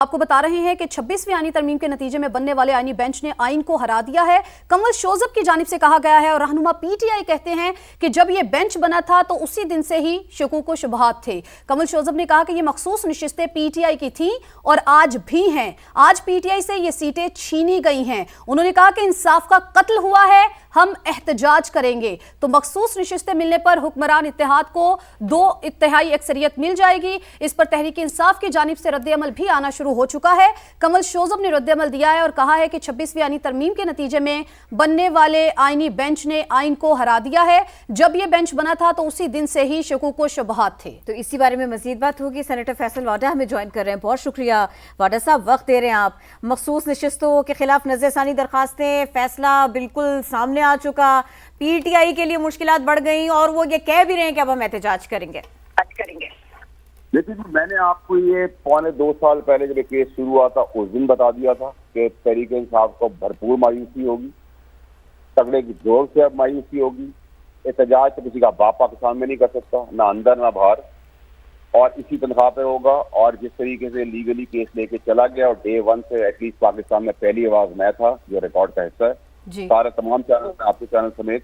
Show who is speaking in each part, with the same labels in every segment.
Speaker 1: आपको बता रहे हैं कि 26वीं आईनी तरमीम के नतीजे में बनने वाले आईनी बेंच ने आइन को हरा दिया है। कंवल शोजब की जानिब से कहा गया है और रहनुमा पीटीआई कहते हैं कि जब यह बेंच बना था तो उसी दिन से ही शकूक व शुबहात थे। कंवल शोजब ने कहा कि यह मखसूस नशिस्तें पीटीआई की थी और आज भी हैं। आज पीटीआई से ये सीटें छीनी गई हैं। उन्होंने कहा कि इंसाफ का कत्ल हुआ है, हम एहतजाज करेंगे। तो मखसूस नशिस्तें मिलने पर हुक्मरान इत्तेहाद को 2/3 अक्सरियत मिल जाएगी। इस पर तहरीक इंसाफ की जानिब से रद्द-ए-अमल भी आना शुरू हो चुका है। कंवल शोजब ने रद्द-ए-अमल दिया है और कहा है कि 26वीं आईनी तरमीम के नतीजे में बनने वाले आईनी बेंच ने आइन को हरा दिया है। जब यह बेंच बना था तो उसी दिन से ही शकूक व शुबहात थे।
Speaker 2: तो इसी बारे में मजीद बात होगी। सेनेटर फैसल वाडा हमें ज्वाइन कर रहे हैं। बहुत शुक्रिया वाडा साहब, वक्त दे रहे हैं आप। मखसूस नशिस्तों के खिलाफ नजरसानी दरखास्तें, फैसला बिल्कुल सामने आ चुका। पीटीआई के लिए मुश्किलात बढ़ गई और वो ये कह भी रहे हैं कि अब हम एहतजाज करेंगे।
Speaker 3: लेकिन मैंने आपको ये 2.25 साल पहले जब केस शुरू हुआ था उस दिन बता दिया था कि तहरीक इंसाफ को भरपूर मायूसी होगी, तगड़े की जोर से अब मायूसी होगी। एहतजाज तो किसी का बाप पाकिस्तान में नहीं कर सकता, ना अंदर ना बाहर, और इसी तनख्वाह पे होगा। और जिस तरीके से लीगली केस लेके चला गया और डे 1 से एटलीस्ट पाकिस्तान में पहली आवाज मैं था जो रिकॉर्ड का हिस्सा है, सारे तमाम चैनल, आपके चैनल समेत,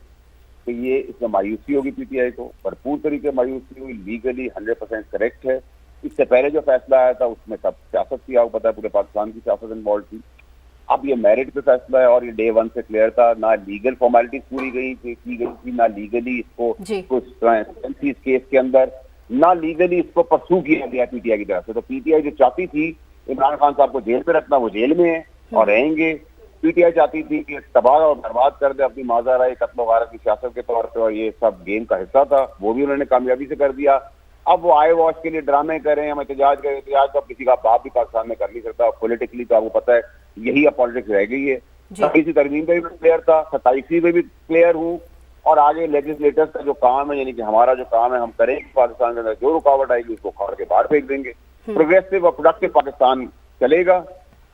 Speaker 3: तो ये इसमें मायूसी होगी। पीटीआई को भरपूर तरीके मायूसी हुई। लीगली 100% करेक्ट है। इससे पहले जो फैसला आया था उसमें सब सियासत थी, आपको पता है पूरे पाकिस्तान की सियासत इन्वॉल्व थी। अब ये मेरिट पे फैसला है और ये डे 1 से क्लियर था। ना लीगल फॉर्मेलिटीज पूरी की गई थी, ना लीगली इसको कुछ इस केस के अंदर, ना लीगली इसको परसू किया गया पीटीआई की तरफ से। तो पीटीआई जो चाहती थी इमरान खान साहब को जेल पे रखना, वो जेल में है और रहेंगे। पीटीआई चाहती थी कि तबाह और बर्बाद कर दे अपनी माज़ाराए कत्ल वगारत की सियासत के तौर पे, और ये सब गेम का हिस्सा था, वो भी उन्होंने कामयाबी से कर दिया। अब वो आई वॉश के लिए ड्रामे करें, हम एहतजाज करें। एहतजाज तो किसी का बाप भी पाकिस्तान में कर नहीं सकता। पॉलिटिकली तो आपको पता है यही अब पॉलिटिक्स रह गई है। 26वीं तरमीम पे भी क्लियर था, 27वीं पे भी क्लियर हूँ, और आगे लेजिस्लेटर्स का जो काम है, यानी कि हमारा जो काम है हम करेंगे। पाकिस्तान के अंदर जो रुकावट आएगी उसको खाड़ के बाहर फेंक देंगे। प्रोग्रेसिव और प्रोडक्टिव पाकिस्तान चलेगा।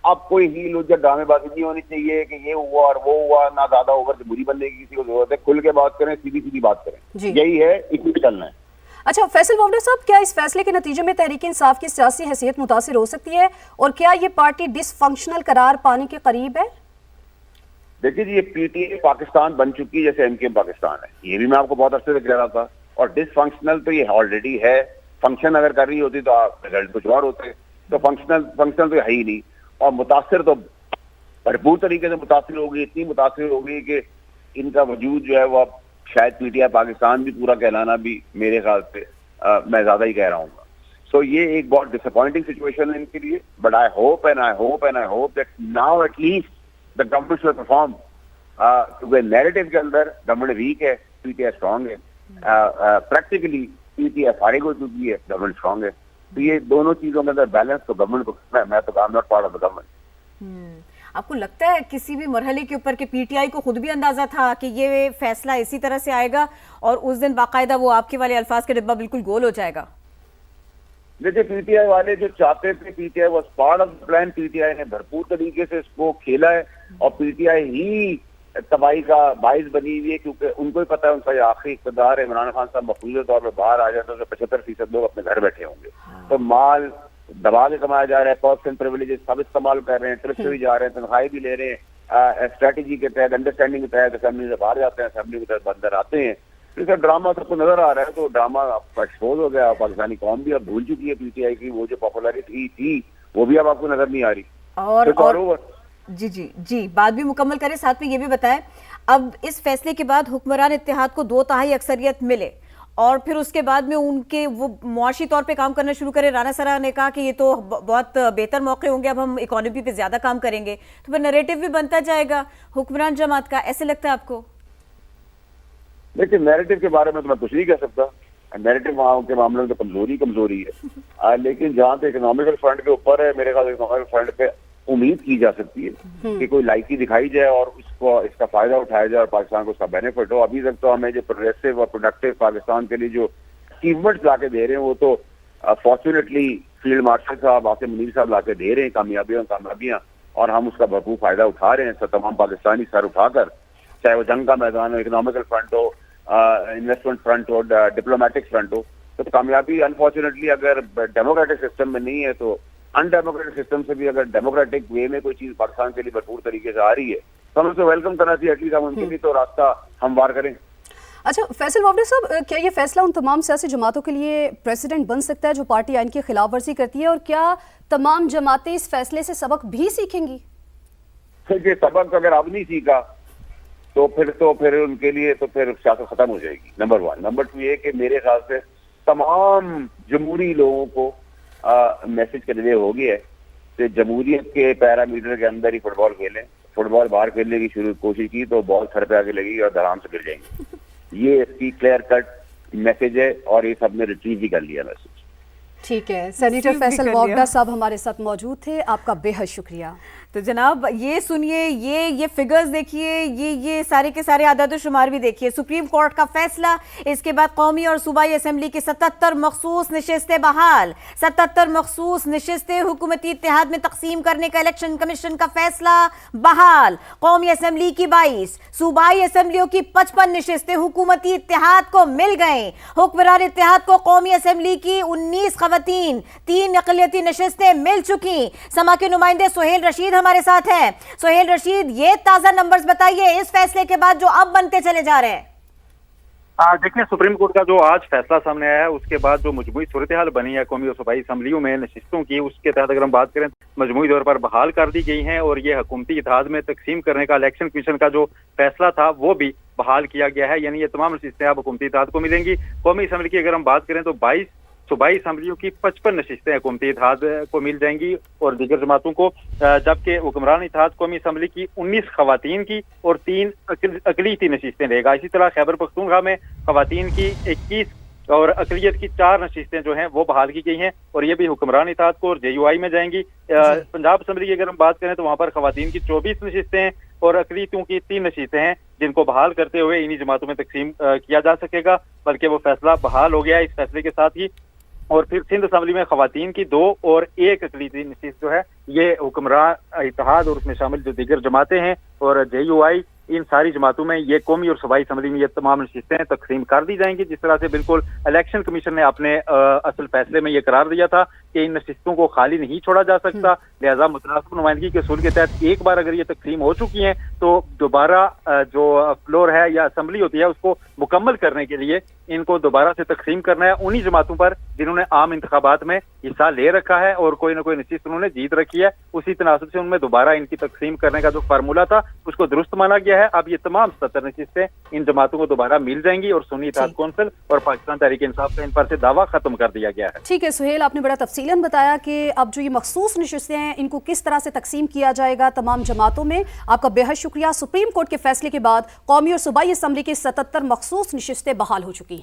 Speaker 3: अब कोई हील उज्जत ड्रामेबाजी नहीं होनी चाहिए कि ये हुआ और वो हुआ, ना ज्यादा ओवर बुरी बनने की किसी को जरूरत है। खुल के बात करें, सीधी सीधी बात करें, यही है, इसी पे चलना है।
Speaker 1: अच्छा फैसल वाडा साहब, क्या इस फैसले के नतीजे में तहरीक इंसाफ की सियासी हैसियत मुतासिर हो सकती है और क्या ये पार्टी डिसफंक्शनल करार पाने के करीब है?
Speaker 3: देखिए जी, ये पीटीआई पाकिस्तान बन चुकी है जैसे एमकेएम पाकिस्तान है। ये भी मैं आपको बहुत अर्से से कह रहा था। और डिसफंक्शनल तो ये ऑलरेडी है। फंक्शन अगर कर रही होती तो रिजल्ट कुछ और होते। तो फंक्शनल तो है ही नहीं। और मुतासिर तो भरपूर तरीके से मुतासिर होगी, इतनी मुतासिर होगी कि इनका वजूद जो है वो अब शायद पीटीआई पाकिस्तान भी पूरा कहलाना भी मेरे ख्याल से मैं ज्यादा ही कह रहा हूँ। सो ये एक बहुत डिसअपॉइंटिंग सिचुएशन है इनके लिए। But I hope that now at least the government should perform. क्योंकि नैरेटिव के अंदर गवर्नमेंट वीक है, पीटीआई स्ट्रांग है। प्रैक्टिकली पीटीआई फारिग हो चुकी है, गवर्नमेंट स्ट्रांग है। तो ये दोनों चीजों के अंदर बैलेंस तो गवर्नमेंट को, मैं तो I am not part of the government.
Speaker 2: आपको लगता है किसी भी मरहले के ऊपर कि पीटीआई को खुद भी अंदाजा था कि ये फैसला इसी तरह से आएगा और उस दिन बाकायदा वो आपके वाले अल्फाज का डिब्बा बिल्कुल गोल हो जाएगा?
Speaker 3: देखिए, पीटीआई वाले जो चाहते थे, PTI was part of the plan. PTI ने भरपूर तरीके से इसको खेला है और पीटीआई ही तबाही का बाइस बनी हुई है, क्योंकि उनको ही पता है उनका ये आखिरी इक़्तिदार है। इमरान खान साहब मखसूस तौर पर बाहर आ जाते तो 75% लोग अपने घर बैठे होंगे। तो माल दबा के कमाया जा रहा है, पर्स एंड प्रिविलेजेस सब इस्तेमाल कर रहे हैं, ट्रिप से भी जा रहे हैं, तनख्वाही भी ले रहे हैं, स्ट्रेटेजी के तहत, अंडरस्टैंडिंग के तहत असेंबली से बाहर जाते हैं, असेंबली के तहत अंदर आते हैं। तो इसका ड्रामा सबको नजर आ रहा है। तो ड्रामा एक्सपोज हो गया। पाकिस्तानी कौम भी अब भूल चुकी है पीटीआई की। वो जो पॉपुलैरिटी थी वो भी अब आपको नजर नहीं आ रही।
Speaker 2: और जी बात भी मुकम्मल करें, साथ में ये भी बताएं, अब इस फैसले के बाद हुक्मरान इत्तेहाद को 2/3 अक्सरियत मिले और फिर उसके बाद में उनके वो मुआशी तौर पे काम करना शुरू करें। राना सरा ने कहा कि ये तो बहुत बेहतर मौके होंगे, अब हम इकोनॉमी पे ज्यादा काम करेंगे, तो फिर नैरेटिव भी बनता जाएगा हुक्मरान जमात का। ऐसे लगता है आपको?
Speaker 3: देखिए, नैरेटिव के बारे में तो मैं कुछ नहीं कह सकता। नैरेटिव के मामले में तो कमजोरी है। लेकिन जहाँ पे इकोनॉमिकल फ्रंट के ऊपर है, मेरे ख्याल इकोनॉमिकल फ्रंट पे उम्मीद की जा सकती है कि कोई लाइकी दिखाई जाए और उसको इसका फायदा उठाया जाए और पाकिस्तान को उसका बेनिफिट हो। अभी तक तो हमें जो प्रोग्रेसिव और प्रोडक्टिव पाकिस्तान के लिए जो अचीवमेंट्स लाके दे रहे हैं वो तो फॉर्चुनेटली फील्ड मार्शल साहब, आसिम मुनीर साहब लाके दे रहे हैं कामयाबियां, और हम उसका भरपूर फायदा उठा रहे हैं। तमाम पाकिस्तानी सर उठाकर, चाहे वो जंग का मैदान हो, इकोनॉमिकल फ्रंट हो, इन्वेस्टमेंट फ्रंट हो, डिप्लोमेटिक फ्रंट हो। तो कामयाबी अनफॉर्चुनेटली अगर डेमोक्रेटिक सिस्टम में नहीं है तो अनडेमोक्रेटिक सिस्टम से भी अगर डेमोक्रेटिक वे में कोई चीज पाकिस्तान के लिए भरपूर तरीके से आ रही है तो हमें उसे वेलकम करना चाहिए। एटलीस्ट हम उनके लिए तो रास्ता हमवार करें।
Speaker 1: अच्छा फैसल वावडा साहब, क्या ये फैसला उन तमाम सियासी जमातों के लिए प्रेसिडेंट बन सकता है जो पार्टी आइन की खिलाफ वर्जी करती है, और क्या तमाम जमातें इस फैसले से सबक भी सीखेंगी?
Speaker 3: ये सबक अगर अब नहीं सीखा तो फिर उनके लिए तो फिर सियासत खत्म हो जाएगी, नंबर 1। नंबर 2 ये कि मेरे ख्याल से तमाम जमहूरी लोगों को मैसेज कन्वे हो गया है कि जमहूरियत के पैरामीटर के अंदर ही फुटबॉल खेलें। फुटबॉल बाहर खेलने की कोशिश की तो बॉल सर पे आगे लगेगी और धड़ाम से गिर जाएंगे। ये इसकी क्लियर कट मैसेज है और ये सबने रिट्रीव भी कर लिया मैसेज।
Speaker 1: ठीक है, सेनेटर
Speaker 2: रिसीव भी
Speaker 1: फैसल
Speaker 2: कर लिया।
Speaker 1: वावडा साहब हमारे साथ मौजूद थे, आपका बेहद शुक्रिया।
Speaker 2: तो जनाब ये सुनिए, ये फिगर्स देखिए, ये सारे के सारे आदाद शुमार भी देखिए। सुप्रीम कोर्ट का फैसला, इसके बाद कौमी और सूबाई असम्बली की 77 मखसूस नशिस्तें बहाल। 77 मखसूस नशिस्तें हुकूमती इत्तेहाद में तकसीम करने का इलेक्शन कमीशन का फैसला बहाल। कौमी असम्बली की 22, सूबाई असम्बलियों की 55 नशिस्तें हुकूमती इत्तेहाद को मिल गए। हुक्मरान इत्तेहाद को कौमी असम्बली की 19 खवातीन, 3 अक़लियती नशिस्तें मिल चुकी। समा के नुमाइंदे सुहेल रशीद हमारे साथ हैं। सुहेल रशीद, ये ताजा नंबर्स बताइए इस फैसले के बाद जो अब बनते चले जा रहे हैं।
Speaker 4: देखिए, सुप्रीम कोर्ट का जो आज फैसला सामने आया है उसके बाद जो मजमूई सूरत हाल बनी है कौमी और सूबाई असम्बलियों में नशिस्तों की, उसके तहत अगर हम बात करें मजमूई तौर पर बहाल कर दी गई हैं और ये हुकूमती इत्तेहाद में तकसीम करने का इलेक्शन कमीशन का जो फैसला था वो भी बहाल किया गया है। यानी ये तमाम नशिस्तें अब हुकूमती इत्तेहाद को मिलेंगी। कौमी असम्बली की अगर हम बात करें तो 22, सूबाई असम्बलियों की 55 नशिस्तें हुकूमती इत्तेहाद को मिल जाएंगी और दीगर जमातों को, जबकि हुक्मरान इत्तेहाद कौमी असम्बली की 19 खवातीन की और 3 अक़लियती नशिस्तें रहेगा। इसी तरह खैबर पख्तूनख्वा में खवातीन की 21 और अक़लियत की 4 नशिस्तें जो हैं वो बहाल की गई हैं और ये भी हुक्मरान इत्तेहाद को और JUI में जाएंगी। पंजाब असम्बली की अगर हम बात करें तो वहाँ पर खवातीन की 24 नशिस्तें हैं और अक़लियतों की 3 नशिस्तें हैं जिनको बहाल करते हुए इन्हीं जमातों में तकसीम किया जा सकेगा, बल्कि वो फैसला बहाल हो गया है इस फैसले के साथ ही। और फिर सिंध असम्बली में खवातीन की 2 और 1 अक़लियती नशिस्त जो है ये हुक्मरान इत्तेहाद और उसमें शामिल जो दीगर जमातें हैं और JUI, इन सारी जमातों में ये कौमी और सूबाई असम्बली में ये तमाम नशिस्तें तकसीम कर दी जाएंगी। जिस तरह से बिल्कुल इलेक्शन कमीशन ने अपने असल फैसले में ये करार दिया था कि इन नशिस्तों को खाली नहीं छोड़ा जा सकता, लिहाजा मुतनासिब नुमाइंदगी के उसूल के तहत एक बार अगर ये तकसीम हो चुकी हैं तो दोबारा जो फ्लोर है या असम्बली होती है उसको मुकम्मल करने के लिए इनको दोबारा से तकसीम करना है उन्हीं जमातों पर जिन्होंने आम इंतखाबात में हिस्सा ले रखा है और कोई ना कोई नशिस्त उन्होंने जीत रखी है। उसी तनासब से उनमें दोबारा इनकी तकसीम करने का जो फार्मूला था उसको दुरुस्त माना गया है। अब ये तमाम 77 नशिस्तें इन जमातों को दोबारा मिल जाएंगी और सुन्नी इत्तेहाद कौंसिल और पाकिस्तान तहरीक इंसाफ का इन पर से दावा खत्म कर दिया गया है।
Speaker 1: ठीक है सुहेल, आपने बड़ा तफसीलन बताया कि अब जो ये मखसूस नशिस्तें हैं इनको किस तरह से तकसीम किया जाएगा तमाम जमातों में। आपका बेहद शुक्रिया। सुप्रीम कोर्ट के फैसले के बाद कौमी और सूबाई असम्बली की 77 मखसूस नशिस्तें बहाल हो चुकी हैं।